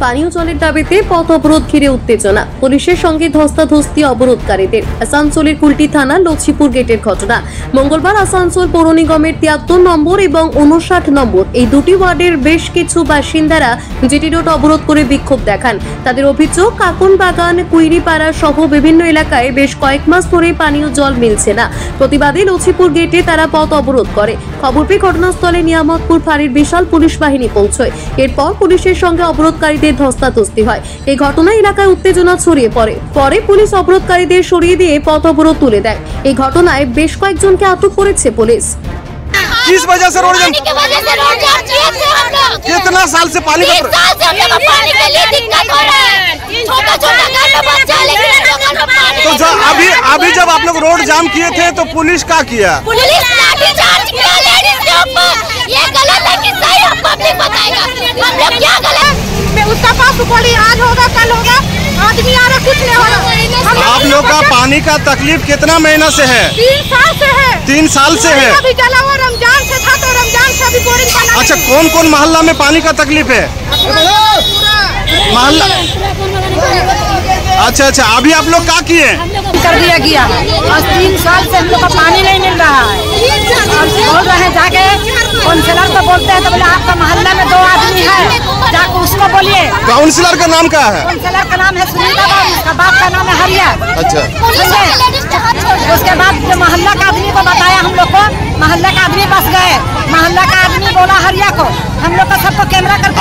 পানীয় জলের দাবিতে পথ অবরোধ ঘিরে উত্তেজনা, পুলিশের সঙ্গে ধস্তাধস্তি অবরোধকারীদের। আসানসোলের কুলটি থানা লক্ষ্মীপুর গেটের ঘটনা। মঙ্গলবার আসানসোল পৌর নিগমের 73 নম্বর এবং 59 নম্বর এই দুটি ওয়ার্ডের বেশ কিছু বাসিন্দারা জিটি রোড অবরোধ করে বিক্ষোভ দেখান। তাদের অভিযোগ, কাকনবাগান, কুইরিপাড়া সহ বিভিন্ন এলাকায় বেশ কয়েক মাস ধরে পানীয় জল মিলছে না। প্রতিবাদে লক্ষ্মীপুর গেটে তারা পথ অবরোধ করে। খবর পেয়ে ঘটনাস্থলে নিয়ামতপুর ফাঁড়ির বিশাল পুলিশ বাহিনী পৌঁছয়। এরপর পুলিশের সঙ্গে অবরোধকারীদের ধস্তাধস্তি হয়। এই ঘটনায় এলাকায় উত্তেজনা ছড়িয়ে পড়ে। পরে পুলিশ অবরোধকারীদের সরিয়ে দিয়ে পথ অবরোধ তুলে দেয়। এই ঘটনায় বেশ কয়েকজনকে আটক করেছে পুলিশ। किस वजह से रोड जाम? कितना साल से पानी का पानी के लिए दिक्कत हो रहा है। छोटा-छोटा घर में बच्चा लेके तो अभी जब आप लोग रोड जाम किए थे तो पुलिस क्या किया? पुलिस लाठीचार्ज किया लेडीज के ऊपर। ये गलत है कि सही, हम पब्लिक बताएगा हम लोग क्या गलत। उसका पास बोली आज होगा कल होगा, आदमी आ रहा कुछ नहीं हो रहा। आप लोग का पानी का तकलीफ कितना महीना से है? 3 साल से है। 3 साल से है। अभी चला हुआ रमजान से था तो रमजान से अभी बोरिंग बना। अच्छा, कौन कौन मोहल्ला में पानी का तकलीफ है? मोहल्ला। अच्छा, अभी आप लोग क्या किए? कर दिया गया। आज 3 साल से हम लोग का पानी नहीं मिल रहा है। और बोल रहे हैं जाके काउंसलर को बोलते हैं तो बोले आपका मोहल्ला में 2 आदमी है, जाके उसको बोलिए। काउंसलर का नाम क्या है? काउंसलर का नाम है सुनीता बाबू, उसका बाप का नाम है हरिया। अच्छा, उसके बाद जो मोहल्ला का आदमी को बताया हम लोग को, मोहल्ला का आदमी बस गए। मोहल्ला का आदमी बोला हरिया को, हम लोग का सबको कैमरा करके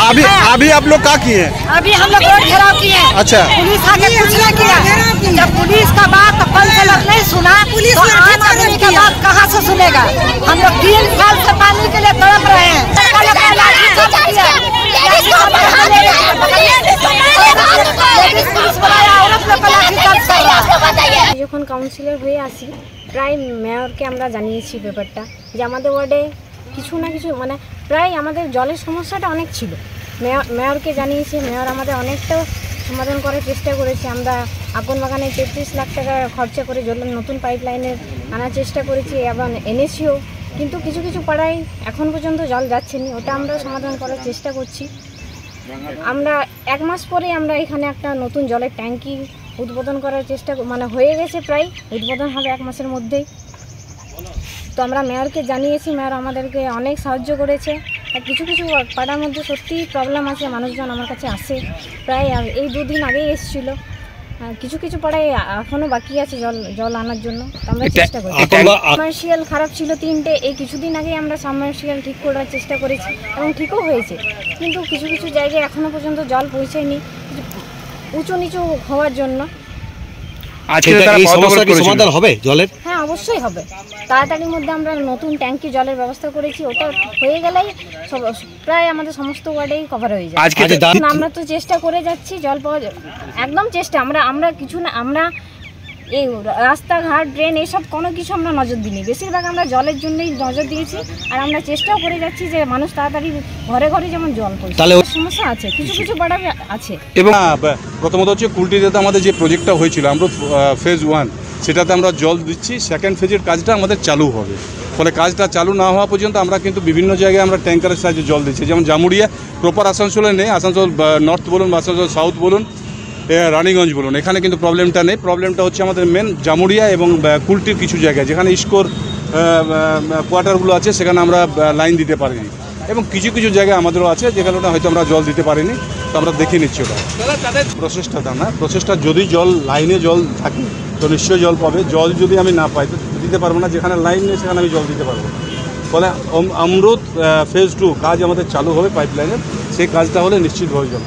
अभी आप लोग क्या किए? अभी हम लोग रोड घेराव किए। अच्छा, पुलिस आके कुछ नहीं किया। जब पुलिस का बात काउंसलर नहीं सुना तो आम आदमी का बात कहाँ से सुनेगा? हम लोग 3 साल से पानी के लिए तड़प रहे हैं। যখন কাউন্সিলর হয়ে আসি প্রায় মেয়রকে আমরা জানিয়েছি ব্যাপারটা, যে আমাদের ওয়ার্ডে কিছু না কিছু মানে প্রায় আমাদের জলের সমস্যাটা অনেক ছিল। মেয়রকে জানিয়েছি, মেয়র আমাদের অনেকটা সমাধান করার চেষ্টা করেছে। আমরা কাকনবাগানে 33 লাখ টাকা খরচা করে জলের নতুন পাইপ লাইনের আনার চেষ্টা করেছি এবং এনেছিও, কিন্তু কিছু কিছু পাড়ায় এখন পর্যন্ত জল যাচ্ছে না। ওটা আমরা সমাধান করার চেষ্টা করছি। আমরা 1 মাস পরে আমরা এখানে একটা নতুন জলের ট্যাঙ্কি উদ্বোধন করার চেষ্টা মানে হয়ে গেছে, প্রায় উদ্বোধন হবে 1 মাসের মধ্যেই। তো আমরা মেয়রকে জানিয়েছি, মেয়র আমাদেরকে অনেক সাহায্য করেছে। আর কিছু কিছু পাড়ার মধ্যে সত্যিই প্রবলেম আছে, মানুষজন আমার কাছে আসে, প্রায় এই 2 দিন আগেই এসেছিলো। কিছু কিছু পাড়ায় এখনও বাকি আছে জল আনার জন্য, আমরা চেষ্টা করছি। সাবমার্সিয়াল খারাপ ছিল 3টে, এই কিছুদিন আগে আমরা সাবমার্সিয়াল ঠিক করার চেষ্টা করেছি এবং ঠিকও হয়েছে, কিন্তু কিছু কিছু জায়গায় এখনও পর্যন্ত জল পৌঁছায়নি উঁচু নিচু হওয়ার জন্য। সমাধান হবে জলের? হ্যাঁ, অবশ্যই হবে। তাড়াতাড়ির মধ্যে আমরা নতুন ট্যাঙ্কি জলের ব্যবস্থা করেছি, ওটা হয়ে গেলেই প্রায় আমাদের সমস্ত ওয়ার্ডেই কভার হয়ে যায়। আমরা তো চেষ্টা করে যাচ্ছি জল পাওয়া, একদম চেষ্টা। আমরা কিছু না, আমরা এই রাস্তাঘাট ড্রেন এসব কোনো কিছু আমরা নজর দিইনি, বেশিরভাগ আমরা জলের জন্যই নজর দিয়েছি। আর আমরা চেষ্টাও করে যাচ্ছি যে মানুষ তাড়াতাড়ি ঘরে ঘরে যেমন জল পৌঁছায়। সমস্যা আছে, কিছু কিছু পাড়া আছে। এবং প্রথমত হচ্ছে কুলটিতে আমাদের যে প্রজেক্টটা হয়েছিল আমরা ফেজ 1, সেটাতে আমরা জল দিচ্ছি। সেকেন্ড ফেজের কাজটা আমাদের চালু হবে, ফলে কাজটা চালু না হওয়া পর্যন্ত আমরা কিন্তু বিভিন্ন জায়গায় আমরা ট্যাঙ্কারের সাহায্যে জল দিচ্ছি। যেমন জামুড়িয়া প্রপার আসানসোলে নেই, আসানসোল নর্থ বলুন বা আসানসোল সাউথ বলুন, রানীগঞ্জ বলুন, এখানে কিন্তু প্রবলেমটা নেই। প্রবলেমটা হচ্ছে আমাদের মেন জামুড়িয়া এবং কুলটির কিছু জায়গায়, যেখানে ইস্কোর কোয়ার্টারগুলো আছে সেখানে আমরা লাইন দিতে পারিনি, এবং কিছু কিছু জায়গায় আমাদেরও আছে যেখানে ওটা হয়তো আমরা জল দিতে পারিনি। তো আমরা দেখে নিচ্ছি ওটা প্রসেসটা না, প্রসেসটা যদি লাইনে জল থাকে তো নিশ্চয়ই জল পাবে। জল যদি আমি না পাই তো দিতে পারবো না, যেখানে লাইন নেই সেখানে আমি জল দিতে পারবো। ফলে অমৃত ফেজ 2 কাজ আমাদের চালু হবে পাইপলাইনের, সেই কাজটা হলে নিশ্চিতভাবে জল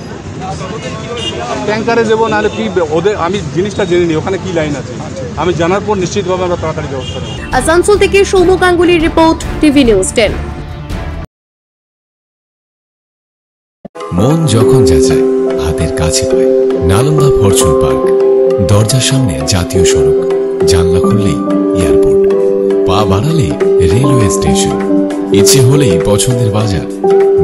ট্যাঙ্কারে দেবো, নাহলে কি ওদের আমি জিনিসটা জেনে নিই ওখানে কি লাইন আছে, আমি জানার পর নিশ্চিতভাবে আমরা তাড়াতাড়ি ব্যবস্থা নেব। আসানসোল থেকে সৌম্য গাঙ্গুলির রিপোর্ট, টিভি নিউজ 10। মন যখন যাচায় হাতের কাছে পায়, নালন্দা ফরচুন পার্ক। দরজার সামনে জাতীয় সড়ক, জানলা খুললেই এয়ারপোর্ট, পা বাড়ালে রেলওয়ে স্টেশন, ইচ্ছে হলেই পছন্দের বাজার,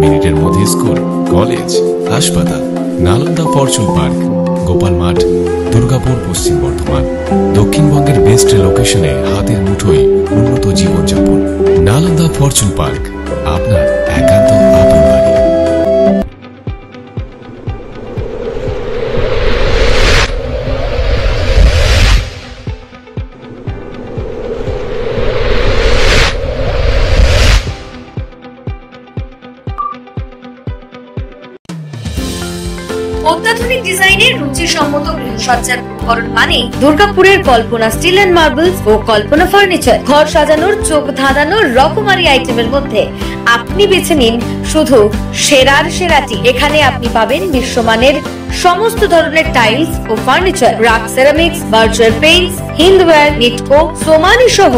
মিনিটের মধ্যে স্কুল, কলেজ, হাসপাতাল। নালন্দা ফরচুন পার্ক, গোপাল মাঠ, দুর্গাপুর, পশ্চিম বর্ধমান। দক্ষিণবঙ্গের বেস্ট লোকেশনে হাতের মুঠোয় উন্নত জীবনযাপন। নালন্দা ফরচুন পার্ক, আপনার একান্ত আপন বাড়ি। অত্যাধুনিক ডিজাইনের রুচিসম্মত গৃহসজ্জার উপকরণ মানে দুর্গাপুরের কল্পনা স্টিল এন্ড মার্বেলস ও কল্পনা ফার্নিচার। ঘর সাজানোর চোখ ধাঁধানোর রকমারি আইটেমের মধ্যে আপনি বেছে নিন শুধু সেরার সেরাটি। এখানে আপনি পাবেন বিশ্বমানের সমস্ত ধরনের টাইলস ও furniture, RAK ceramics, virtual paints, Hindware, Nitco, Somany সহ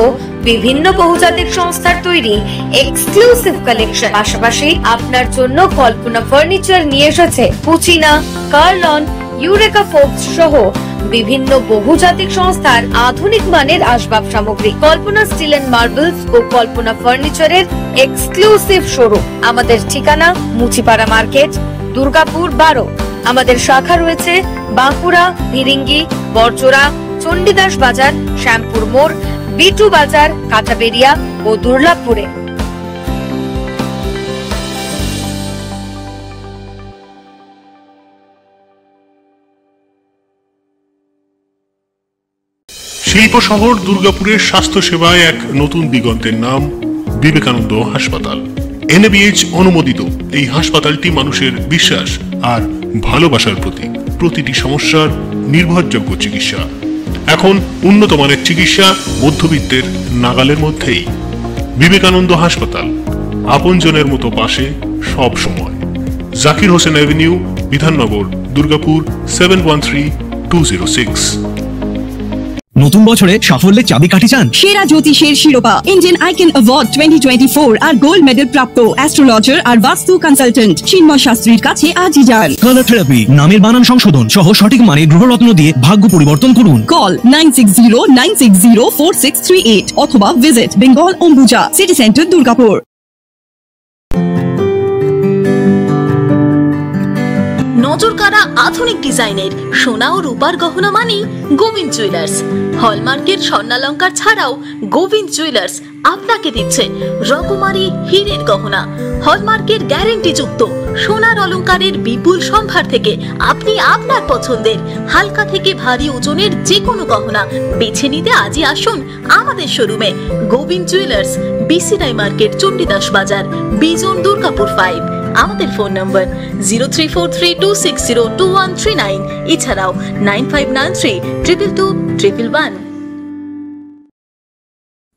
বিভিন্ন বহুজাতিক সংস্থার তৈরি এক্সক্লুসিভ কালেকশন। পাশাপাশি আপনার জন্য কল্পনা ফার্নিচার নিয়ে এসেছে কুচিনা, কার্লন, ইউরেকা ফোর্বস সহ বিভিন্ন বহুজাতিক সংস্থার আধুনিক মানের আসবাব সামগ্রী। কল্পনা স্টিল এন্ড মার্বেলস ও কল্পনা ফার্নিচারের এক্সক্লুসিভ শোরুম। আমাদের ঠিকানা মুচিপাড়া মার্কেট, দুর্গাপুর 12। আমাদের শাখা রয়েছে বাঁকুড়া, ভিরিঙ্গি, বড়জোড়া, চণ্ডীদাস বাজার, শ্যামপুর মোড়, বিটু বাজার, কাঁটাবেড়িয়া ও দুর্লাভপুরে। শিল্প শহর দুর্গাপুরের স্বাস্থ্য সেবায় এক নতুন দিগন্তের নাম বিবেকানন্দ হাসপাতাল। NABH অনুমোদিত এই হাসপাতালটি মানুষের বিশ্বাস আর ভালোবাসার প্রতীক। প্রতিটি সমস্যার নির্ভরযোগ্য চিকিৎসা। এখন উন্নত মানের চিকিৎসা মধ্যবিত্তের নাগালের মধ্যেই। বিবেকানন্দ হাসপাতাল, আপনজনের মতো পাশে সব সময়। জাকির হোসেন অ্যাভিনিউ, বিধাননগর, দুর্গাপুর 713206। নতুন বছরে সাফল্যের চাবিকাঠি চান? সেরা জ্যোতিষের শিরোপা, ইন্ডিয়ান আইকন অ্যাওয়ার্ড 2024 আর গোল্ড মেডেল প্রাপ্ত অ্যাস্ট্রোলজার আর বাস্তু কনসালটেন্ট চিন্ময় শাস্ত্রীর কাছে আজই যান। কালার থেরাপি, নামের বানান সংশোধন সহ সঠিক মানের গ্রহরত্ন দিয়ে ভাগ্য পরিবর্তন করুন। কল 9609604638 অথবা visit Bengal Ambuja City Centre, Durgapur. নজরকাড়া আধুনিক ডিজাইনের সোনা ও রূপার গহনা মানি গোবিন্দ জুয়েলার্স। হলমার্কের স্বর্ণালঙ্কার ছাড়াও গোবিন্দ জুয়েলার্স আপনাকে দিচ্ছে রকমারি হীরের গহনা। হলমার্কের গ্যারেন্টি যুক্ত সোনার অলংকারের বিপুল সম্ভার থেকে আপনি আপনার পছন্দের হালকা থেকে ভারী ওজনের যে কোনো গহনা বেছে নিতে আজই আসুন আমাদের শোরুমে। গোবিন্দ জুয়েলার্স, BC রায় মার্কেট, চণ্ডীদাস বাজার, বিজন, দুর্গাপুর 5। আমাদের ফোন নম্বর 034326021139, এছাড়াও 9593222111।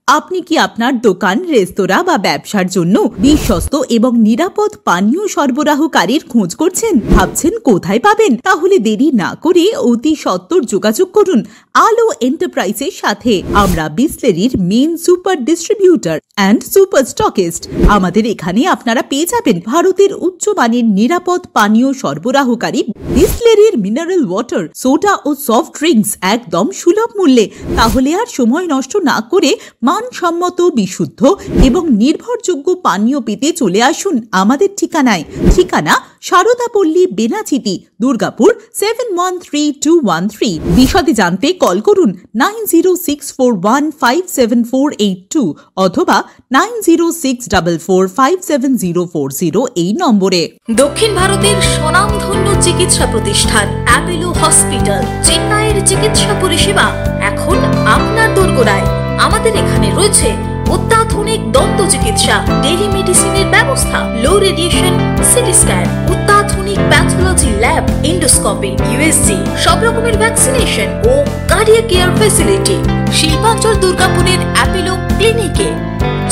আপনি কি আপনার দোকান, রেস্তোরাঁ বা ব্যবসার জন্য বিশ্বস্ত এবং নিরাপদ পানীয় সরবরাহকারীর খোঁজ করছেন? ভাবছেন কোথায় পাবেন? তাহলে দেরি না করে অতি সত্বর যোগাযোগ করুন আলো এন্টারপ্রাইজের সাথে। আমরা বিসলেরির main super distributor and super stockist. আমাদের এখানে আপনারা পেয়ে যাবেন ভারতের উচ্চমানের নিরাপদ পানীয় সরবরাহকারী বিসলেরির মিনারেল ওয়াটার, সোডা ও সফট ড্রিঙ্কস একদম সুলভ মূল্যে। তাহলে আর সময় নষ্ট না করে মানসম্মত, বিশুদ্ধ এবং নির্ভরযোগ্য পানীয় পেতে চলে আসুন আমাদের ঠিকানায়। ঠিকানা সারদাপল্লী, বেনাচিতি, দুর্গাপুর 713213। বিশদে জানতে কল করুন 9064157482 অথবা 9064457040 এই নম্বরে। দক্ষিণ ভারতের স্বনামধন্য চিকিৎসা প্রতিষ্ঠান অ্যাপোলো হসপিটাল, চেন্নাইয়ের চিকিৎসা পরিষেবা এখন আপনার দোরগোড়ায়। আমাদের এখানে রয়েছে অত্যাধুনিক দন্ত চিকিৎসা, টেলিমেডিসিনের ব্যবস্থা, লো রেডিয়েশন সিটি স্ক্যান, অত্যাধুনিক প্যাথোলজি ল্যাব, এন্ডোস্কোপি, USG, সব রকমের ভ্যাকসিনেশন ও কার্ডিয়াক কেয়ার ফ্যাসিলিটি। শিল্পাঞ্চল দুর্গাপুরের অ্যাপোলো ক্লিনিকে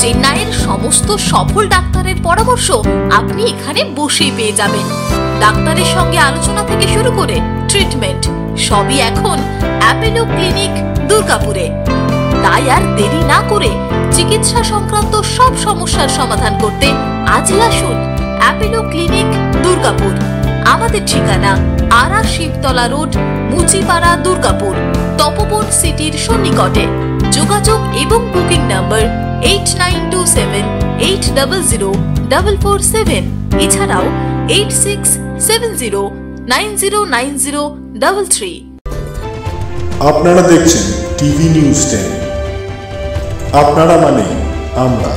চেন্নাইয়ের সমস্ত সফল ডাক্তারের পরামর্শ আপনি এখানে বসেই পেয়ে যাবেন। ডাক্তারের সঙ্গে আলোচনা থেকে শুরু করে ট্রিটমেন্ট সবই এখন অ্যাপোলো ক্লিনিক দুর্গাপুরে। তাই আর দেরি না করে চিকিৎসা সংক্রান্ত সব সমস্যার সমাধান করতে আজই আসুন অ্যাপোলো ক্লিনিক দুর্গাপুর। আমাদের ঠিকানা আরা শিবতলা রোড, মুচিপাড়া, দুর্গাপুর, তপবন সিটির সন্নিকটে। যোগাযোগ এবং বুকিং নাম্বার 8927800447, এছাড়াও 8670909033। আপনারা দেখছেন টিভি নিউজ 10। আপনারা মানে আমরা।